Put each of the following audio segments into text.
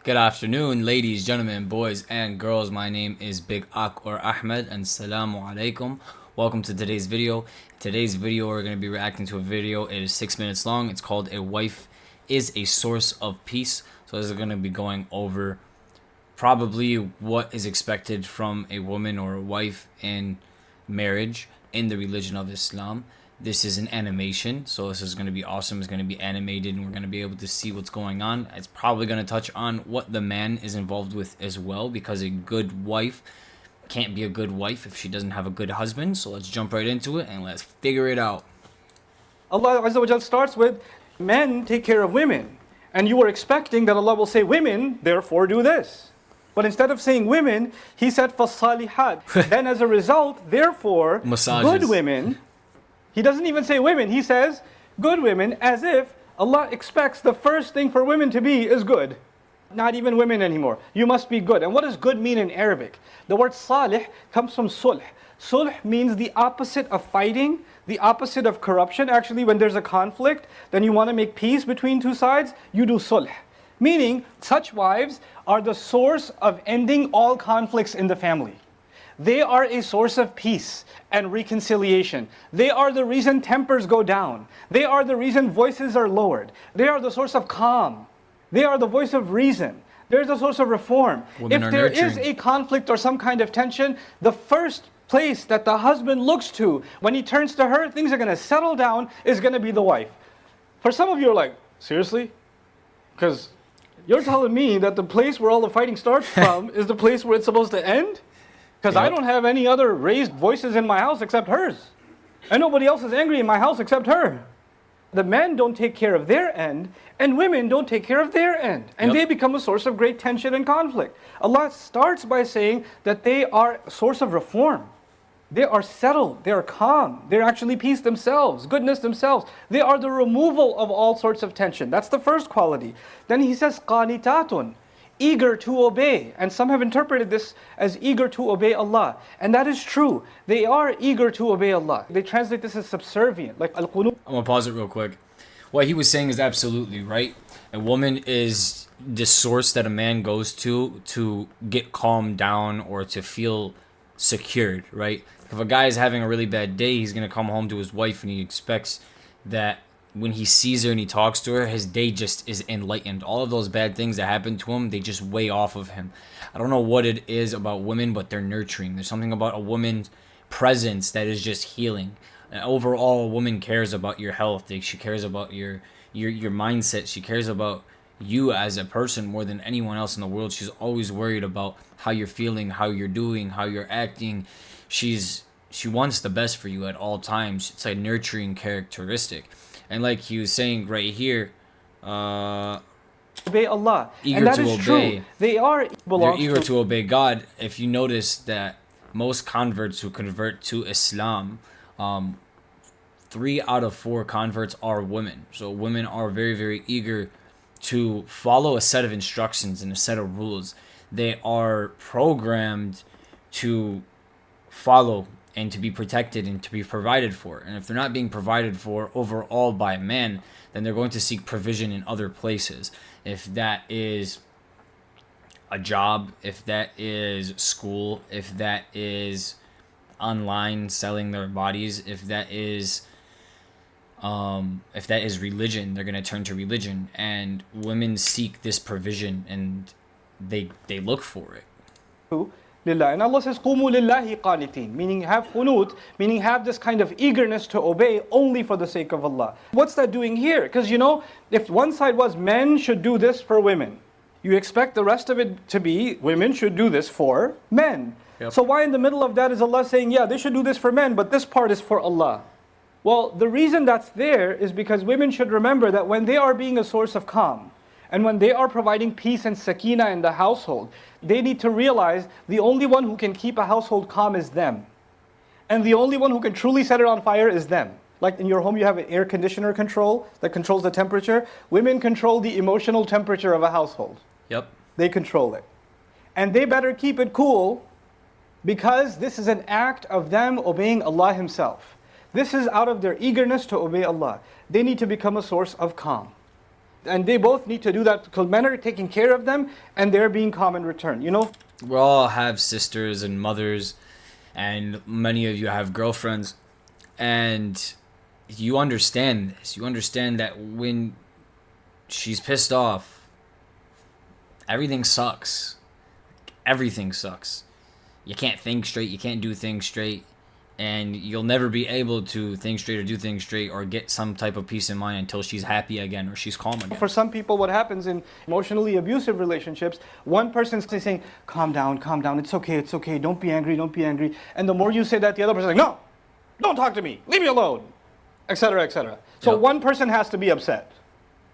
Good afternoon, ladies, gentlemen, boys, and girls. My name is Big Ak or Ahmed, and Salamu Alaikum. Welcome to today's video. Today's video, we're going to be reacting to a video. It is 6 minutes long. It's called A Wife is a Source of Peace. So this is going to be going over probably what is expected from a woman or a wife in marriage in the religion of Islam. This is an animation, so this is going to be awesome. It's going to be animated, and we're going to be able to see what's going on. It's probably going to touch on what the man is involved with as well, because a good wife can't be a good wife if she doesn't have a good husband. So let's jump right into it, and let's figure it out. Allah Azza wa Jal starts with, men take care of women. And you were expecting that Allah will say, women, therefore do this. But instead of saying women, He said, فَالصَّالِحَاتِ. Then as a result, therefore, Massages. good women. He doesn't even say women, He says good women, as if Allah expects the first thing for women to be is good. Not even women anymore. You must be good. And what does good mean in Arabic? The word salih comes from sulh. Sulh means the opposite of fighting, the opposite of corruption. Actually, when there's a conflict, then you want to make peace between two sides, you do sulh. Meaning, such wives are the source of ending all conflicts in the family. They are a source of peace and reconciliation. They are the reason tempers go down. They are the reason voices are lowered. They are the source of calm. They are the voice of reason. They're the source of reform. Women if are there is nurturing. a conflict or some kind of tension, the first place that the husband looks to when he turns to her, things are going to settle down, is going to be the wife. For some of you are like, seriously? Because you're telling me that the place where all the fighting starts from is the place where it's supposed to end? Because I Yep. don't have any other raised voices in my house except hers. And nobody else is angry in my house except her. The men don't take care of their end, and women don't take care of their end. And Yep. they become a source of great tension and conflict. Allah starts by saying that they are a source of reform. They are settled, they are calm, they're actually peace themselves, goodness themselves. They are the removal of all sorts of tension. That's the first quality. Then he says, qanitatun, eager to obey. And some have interpreted this as eager to obey Allah. And that is true. They are eager to obey Allah. They translate this as subservient, like al-qunut. I'm going to pause it real quick. What he was saying is absolutely right. A woman is the source that a man goes to get calmed down or to feel secured, right? If a guy is having a really bad day, he's going to come home to his wife and he expects that when he sees her and he talks to her, his day just is enlightened. All of those bad things that happen to him, they just weigh off of him. I don't know what it is about women, but they're nurturing. There's something about a woman's presence that is just healing. And overall, a woman cares about your health. She cares about your mindset. She cares about you as a person more than anyone else in the world. She's always worried about how you're feeling, how you're doing, how you're acting. She wants the best for you at all times. It's a nurturing characteristic. And like he was saying right here, Obey Allah. Eager and that to is obey. true. They are they're belongs eager to to obey God. If you notice that most converts who convert to Islam, 3 out of 4 converts are women. So women are very, very eager to follow a set of instructions and a set of rules. They are programmed to follow and to be protected and to be provided for. And if they're not being provided for overall by a man, then they're going to seek provision in other places. If that is a job, if that is school, if that is online selling their bodies, if that is religion, they're going to turn to religion. And women seek this provision and they look for it. Lillah. And Allah says, قُومُوا لِلَّهِ قَانِتِينَ, meaning have qunut, meaning have this kind of eagerness to obey only for the sake of Allah. What's that doing here? Because you know, if one side was men should do this for women, you expect the rest of it to be women should do this for men. Yep. So why in the middle of that is Allah saying, yeah, they should do this for men, but this part is for Allah? Well, the reason that's there is because women should remember that when they are being a source of calm, and when they are providing peace and sakina in the household, they need to realize the only one who can keep a household calm is them. And the only one who can truly set it on fire is them. Like in your home you have an air conditioner control that controls the temperature. Women control the emotional temperature of a household. Yep. They control it. And they better keep it cool because this is an act of them obeying Allah Himself. This is out of their eagerness to obey Allah. They need to become a source of calm. And they both need to do that because men are taking care of them and they're being calm in return. You know, We all have sisters and mothers, and many of you have girlfriends, and you understand this. You understand that when she's pissed off, everything sucks. Everything sucks. You can't think straight. You can't do things straight. And you'll never be able to think straight or do things straight or get some type of peace of mind until she's happy again or she's calm again. for some people, what happens in emotionally abusive relationships, one person's saying, calm down, it's okay, don't be angry, don't be angry. And the more you say that, the other person's like, no, don't talk to me, leave me alone, etc., etc. So Yep. one person has to be upset.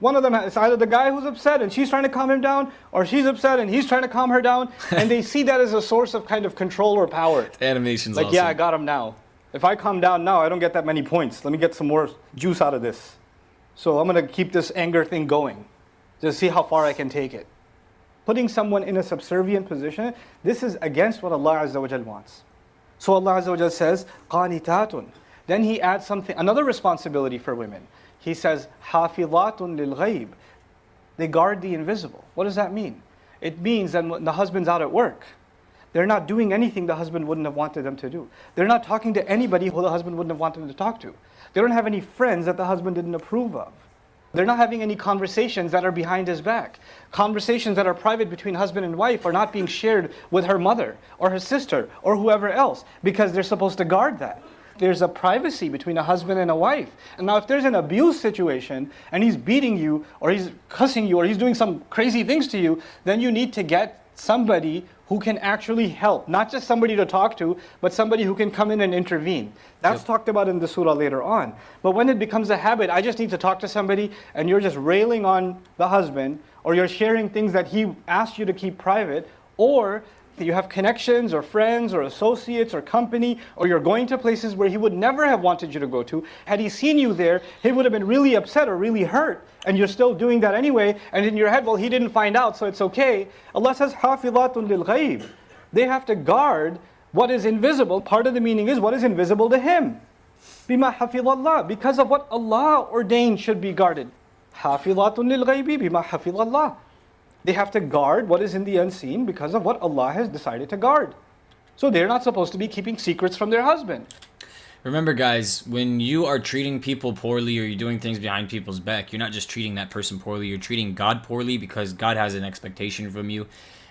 One of them, it's either the guy who's upset and she's trying to calm him down, or she's upset and he's trying to calm her down, and they see that as a source of kind of control or power. The animation's Like, awesome. yeah, I got him now. If I calm down now, I don't get that many points. Let me get some more juice out of this. So I'm going to keep this anger thing going. Just see how far I can take it. Putting someone in a subservient position, this is against what Allah Azza wa Jal wants. So Allah Azza wa Jal says, قَانِتَاتٌ. Then He adds something, another responsibility for women. He says, حَافِظَاتٌ لِلْغَيْبِ. They guard the invisible. What does that mean? It means that when the husband's out at work, they're not doing anything the husband wouldn't have wanted them to do. They're not talking to anybody who the husband wouldn't have wanted them to talk to. They don't have any friends that the husband didn't approve of. They're not having any conversations that are behind his back. Conversations that are private between husband and wife are not being shared with her mother or her sister or whoever else, because they're supposed to guard that. There's a privacy between a husband and a wife. And now if there's an abuse situation and he's beating you or he's cussing you or he's doing some crazy things to you, then you need to get somebody who can actually help. Not just somebody to talk to, but somebody who can come in and intervene. That's talked about in the surah later on. But when it becomes a habit, I just need to talk to somebody and you're just railing on the husband, or you're sharing things that he asked you to keep private, or you have connections or friends or associates or company, or you're going to places where he would never have wanted you to go to. Had he seen you there, he would have been really upset or really hurt, and you're still doing that anyway, and in your head, well, he didn't find out, so it's okay. Allah says, حَافِظَاتٌ لِلْغَيْبِ. They have to guard what is invisible. Part of the meaning is what is invisible to him. بِمَا حَفِظَ اللَّهِ. Because of what Allah ordained should be guarded. حَافِظَاتٌ لِلْغَيْبِ بِمَا حَفِظَ اللَّهِ. They have to guard what is in the unseen because of what Allah has decided to guard. So they're not supposed to be keeping secrets from their husband. Remember, guys, when you are treating people poorly or you're doing things behind people's back, you're not just treating that person poorly, you're treating God poorly, because God has an expectation from you.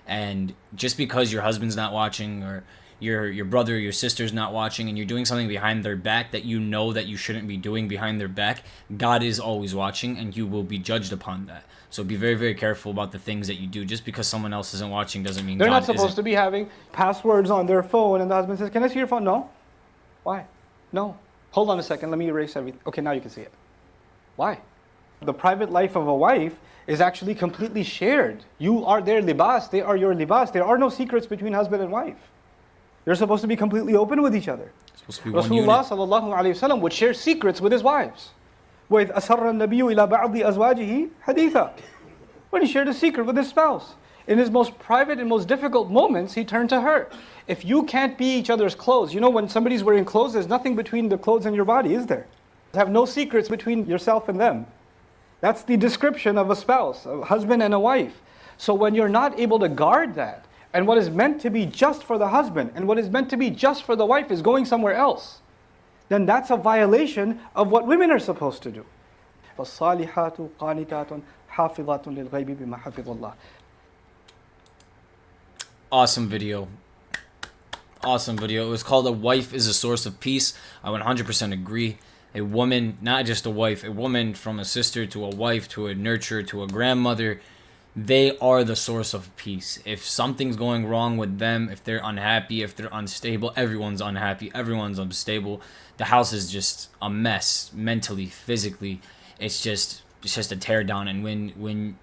And just because your husband's not watching, or your brother or your sister's not watching, and you're doing something behind their back that you know that you shouldn't be doing behind their back, God is always watching and you will be judged upon that. So be very, very careful about the things that you do. Just because someone else isn't watching doesn't mean They're God not supposed isn't. to be having passwords on their phone, and the husband says, can I see your phone? No. Why? No. Hold on a second, let me erase everything. Okay, now you can see it. Why? The private life of a wife is actually completely shared. You are their libas, they are your libas. There are no secrets between husband and wife. They're supposed to be completely open with each other. It's supposed to be one Rasulullah unit. sallallahu alayhi wasallam would share secrets with his wives. وَإِذْ أَسَرَّ النَّبِيُّ إِلَى بَعْضِ أَزْوَاجِهِ حَدِيثًا. When he shared a secret with his spouse. In his most private and most difficult moments, he turned to her. If you can't be each other's clothes, you know when somebody's wearing clothes, there's nothing between the clothes and your body, is there? Have no secrets between yourself and them. That's the description of a spouse, a husband and a wife. So when you're not able to guard that, and what is meant to be just for the husband, and what is meant to be just for the wife is going somewhere else, then that's a violation of what women are supposed to do. فَالصَّالِحَاتُ قَانِتَاتٌ حَافِظَاتٌ لِلْغَيْبِ بِمَا حَفِظَ اللَّهِ. Awesome video. Awesome video. It was called A Wife is a Source of Peace. I 100% agree. A woman, not just a wife, a woman from a sister to a wife to a nurturer to a grandmother, they are the source of peace. If something's going wrong with them, if they're unhappy, if they're unstable, everyone's unhappy, everyone's unstable. The house is just a mess, mentally, physically. It's just a tear down. And when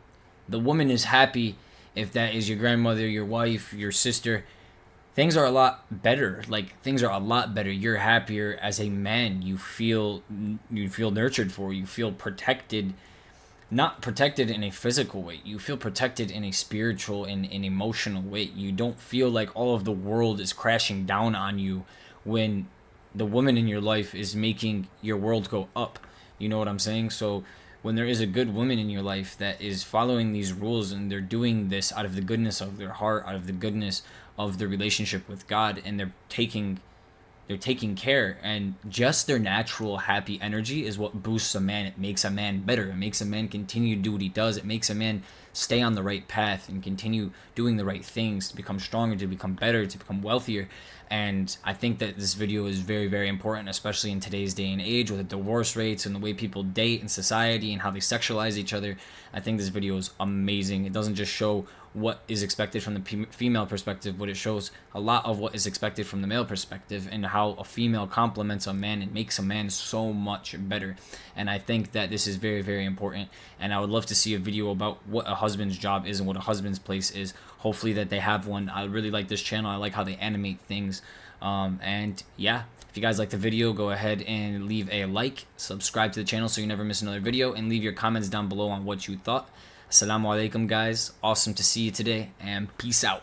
the woman is happy, if that is your grandmother, your wife, your sister, things are a lot better. Like, things are a lot better. You're happier as a man. You feel nurtured for. You feel protected. Not protected in a physical way. You feel protected in a spiritual and an emotional way. You don't feel like all of the world is crashing down on you when the woman in your life is making your world go up. You know what I'm saying? So when there is a good woman in your life that is following these rules and they're doing this out of the goodness of their heart, out of the goodness of their relationship with God, and they're taking care, and just their natural happy energy is what boosts a man. It makes a man better. It makes a man continue to do what he does. It makes a man stay on the right path and continue doing the right things to become stronger, to become better, to become wealthier. And I think that this video is very, very important, especially in today's day and age with the divorce rates and the way people date in society and how they sexualize each other. I think this video is amazing. It doesn't just show what is expected from the female perspective, but it shows a lot of what is expected from the male perspective, and how a female complements a man and makes a man so much better. And I think that this is very, very important, and I would love to see a video about what a husband's job is and what a husband's place is. Hopefully that they have one. I really like this channel. I like how they animate things. And yeah, if you guys like the video, go ahead and leave a like, subscribe to the channel so you never miss another video, and leave your comments down below on what you thought. Assalamu alaikum, guys. Awesome to see you today, and peace out.